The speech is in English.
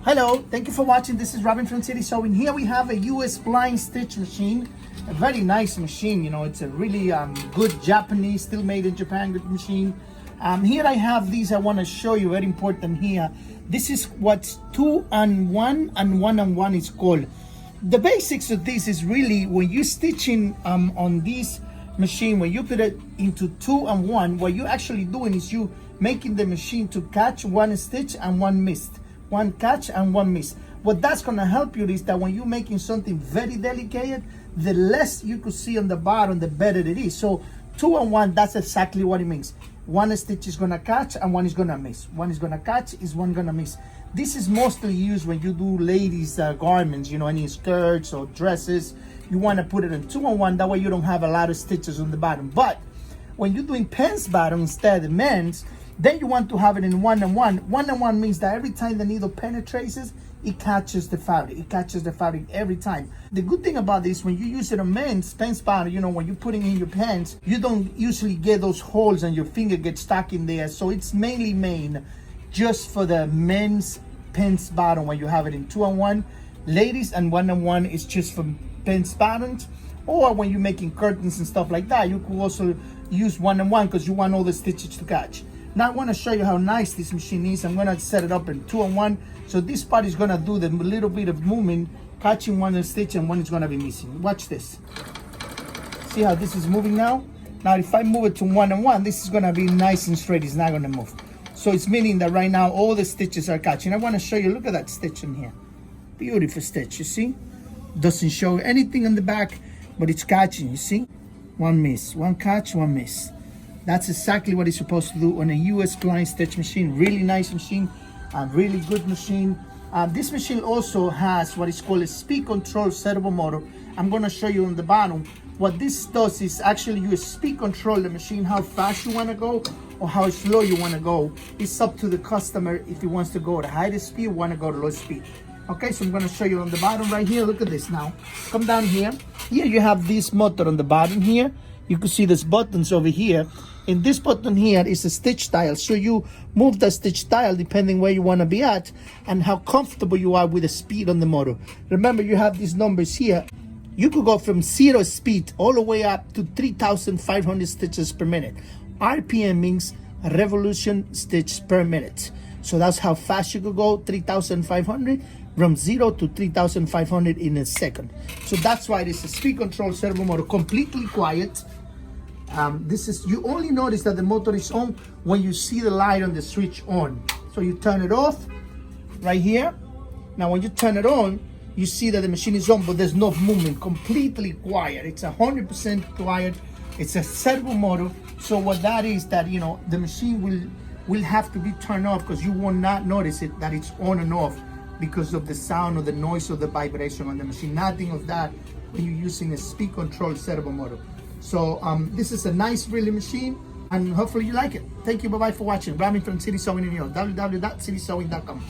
Hello, thank you for watching. This is Robin from City Sewing. Here we have a US blind stitch machine, a very nice machine. You know, it's a really good Japanese, still made in Japan, good machine. Here I have these. I want to show you, very important here. This is what's 2-on-1 and 1-on-1 is called. The basics of this is really when you're stitching on this machine, when you put it into 2-on-1, what you're actually doing is you making the machine to catch one stitch and one missed. One catch and one miss. What that's going to help you is that when you're making something very delicate, the less you could see on the bottom, the better it is. So 2-on-1, that's exactly what it means. One stitch is going to catch and one is going to miss. One is going to catch, is one going to miss. This is mostly used when you do ladies garments, you know, any skirts or dresses. You want to put it in 2-on-1, that way you don't have a lot of stitches on the bottom. But when you're doing pants bottom instead of men's, then you want to have it in 1-on-1. 1-on-1 means that every time the needle penetrates, it catches the fabric. It catches the fabric every time. The good thing about this, when you use it on men's pants bottom, you know, when you're putting in your pants, you don't usually get those holes and your finger gets stuck in there. So it's mainly made just for the men's pants bottom when you have it in 2-on-1. Ladies, and 1-on-1 is just for pants bottoms. Or when you're making curtains and stuff like that, you could also use 1-on-1 because you want all the stitches to catch. Now I want to show you how nice this machine is. I'm going to set it up in 2-on-1. So this part is going to do the little bit of movement, catching one stitch and one is going to be missing. Watch this. See how this is moving now? Now if I move it to 1-on-1, this is going to be nice and straight. It's not going to move. So it's meaning that right now all the stitches are catching. I want to show you, look at that stitch in here. Beautiful stitch, you see? Doesn't show anything on the back, but it's catching, you see? One miss, one catch, one miss. That's exactly what it's supposed to do on a US blind stitch machine. Really nice machine, a really good machine. This machine also has what is called a speed control servo motor. I'm going to show you on the bottom. What this does is actually you speed control the machine, how fast you want to go or how slow you want to go. It's up to the customer if he wants to go at high speed or want to go to low speed. Okay, so I'm going to show you on the bottom right here. Look at this now. Come down here. Here you have this motor on the bottom here. You can see there's buttons over here. In this button here is a stitch dial. So you move the stitch dial depending where you want to be at and how comfortable you are with the speed on the motor. Remember, you have these numbers here. You could go from 0 speed all the way up to 3,500 stitches per minute. RPM means revolution stitch per minute. So that's how fast you could go, 3,500 from 0 to 3,500 in a second. So that's why this is speed control servo motor, completely quiet. This is, you only notice that the motor is on when you see the light on the switch on. So you turn it off right here. Now when you turn it on, you see that the machine is on, but there's no movement, completely quiet. It's 100% quiet. It's a servo motor. So what that is, that, you know, the machine will have to be turned off because you will not notice it, that it's on and off because of the sound or the noise or the vibration on the machine. Nothing of that when you're using a speed control servo motor. So this is a nice, really machine, and hopefully you like it. Thank you. Bye-bye for watching. Robin from City Sewing in New York. www.citysewing.com.